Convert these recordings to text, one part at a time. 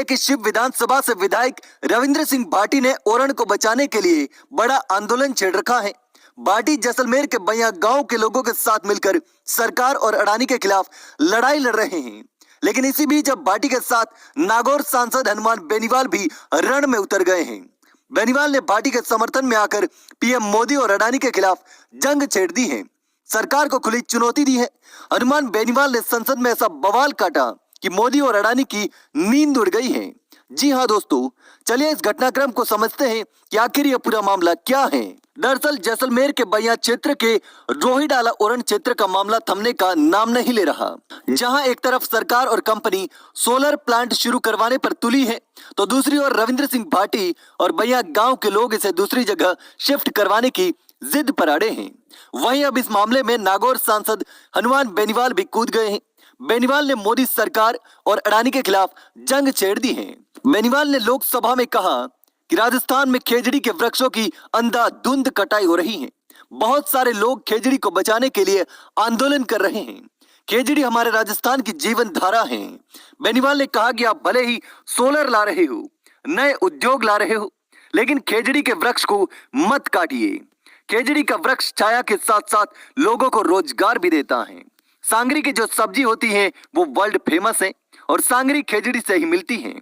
की शिव विधानसभा से विधायक रविंद्र सिंह भाटी ने ओरण को बचाने के लिए बड़ा आंदोलन छेड़ रखा है। भाटी जैसलमेर के बइया गांव के लोगों के साथ मिलकर सरकार और अडानी के खिलाफ लड़ाई लड़ रहे हैं। लेकिन इसी बीच अब भाटी के साथ नागौर सांसद हनुमान बेनीवाल भी रण में उतर गए हैं। बेनीवाल ने भाटी के समर्थन में आकर पीएम मोदी और अडानी के खिलाफ जंग छेड़ दी है, सरकार को खुली चुनौती दी है। हनुमान बेनीवाल ने संसद में ऐसा बवाल काटा कि मोदी और अडानी की नींद उड़ गई है। जी हाँ दोस्तों, चलिए इस घटनाक्रम को समझते हैं कि आखिर यह पूरा मामला क्या है। दरअसल जैसलमेर के बइया क्षेत्र के रोहिडाला ओरण क्षेत्र का मामला थमने का नाम नहीं ले रहा। जहां एक तरफ सरकार और कंपनी सोलर प्लांट शुरू करवाने पर तुली है, तो दूसरी ओर रविंद्र सिंह भाटी और बइया गांव के लोग इसे दूसरी जगह शिफ्ट करवाने की जिद पर अड़े हैं। वहीं अब इस मामले में नागौर सांसद हनुमान बेनीवाल भी कूद गए हैं। बेनीवाल ने मोदी सरकार और अडानी के खिलाफ जंग छेड़ दी है। बेनीवाल ने लोकसभा में कहा कि राजस्थान में खेजड़ी के वृक्षों की अंधाधुंध कटाई हो रही है। बहुत सारे लोग खेजड़ी को बचाने के लिए आंदोलन कर रहे हैं। खेजड़ी हमारे राजस्थान की जीवन धारा है। बेनीवाल ने कहा कि आप भले ही सोलर ला रहे हो, नए उद्योग ला रहे हो, लेकिन खेजड़ी के वृक्ष को मत काटिए। खेजड़ी का वृक्ष छाया के साथ साथ लोगों को रोजगार भी देता है। सांगरी की जो सब्जी होती है वो वर्ल्ड फेमस है और सांगरी खेजड़ी से ही मिलती है।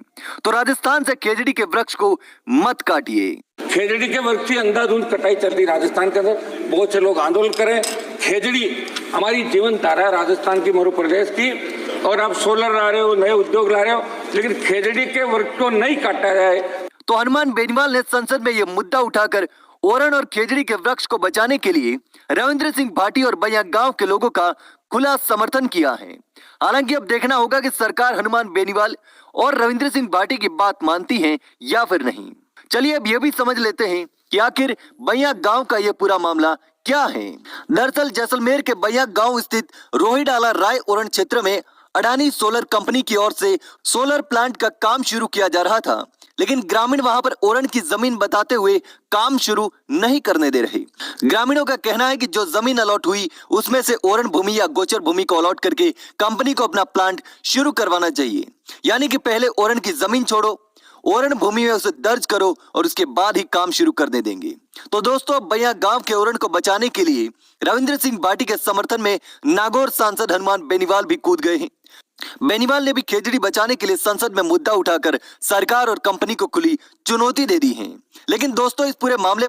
तो राजस्थान से खेजड़ी के वृक्ष को मत काटिए। खेजड़ी के वृक्ष की अंधाधुंध कटाई चल रही राजस्थान के अंदर, बहुत से लोग आंदोलन करें। खेजड़ी हमारी जीवन धारा है राजस्थान की, मध्य प्रदेश की, और आप सोलर ला रहे हो, नए उद्योग ला रहे हो, लेकिन खेजड़ी के वृक्ष को नहीं काटा जाए। तो हनुमान बेनीवाल ने संसद में यह मुद्दा उठाकर ओरण और खेजड़ी के वृक्ष को बचाने के लिए रविंद्र सिंह भाटी और बइया गांव के लोगों का खुला समर्थन किया है। हालांकि अब देखना होगा कि सरकार हनुमान बेनीवाल और रविंद्र सिंह भाटी की बात मानती है या फिर नहीं। चलिए अब यह भी समझ लेते हैं कि आखिर बइया गांव का यह पूरा मामला क्या है। दरअसल जैसलमेर के बइया गांव स्थित रोहिडाला राय ओरण क्षेत्र में अडानी सोलर कंपनी की ओर से सोलर प्लांट का काम शुरू किया जा रहा था, लेकिन ग्रामीण वहां पर ओरण की जमीन बताते हुए काम शुरू नहीं करने दे रहे। ग्रामीणों का कहना है कि जो जमीन अलॉट हुई उसमें से ओरण भूमि या गोचर भूमि को अलॉट करके कंपनी को अपना प्लांट शुरू करवाना चाहिए। यानी कि पहले ओरण की जमीन छोड़ो, ओरण भूमि में उसे दर्ज करो और उसके बाद ही काम शुरू करने देंगे। तो दोस्तों, अब बइया गांव के ओरण को बचाने के लिए रविंद्र सिंह भाटी के समर्थन में नागौर सांसद हनुमान बेनीवाल भी कूद गए हैं। बेनीवाल ने भी खेजड़ी बचाने के लिए संसद में मुद्दा उठाकर सरकार और कंपनी को खुली चुनौती दे दी है। लेकिन दोस्तों, इस पूरे मामले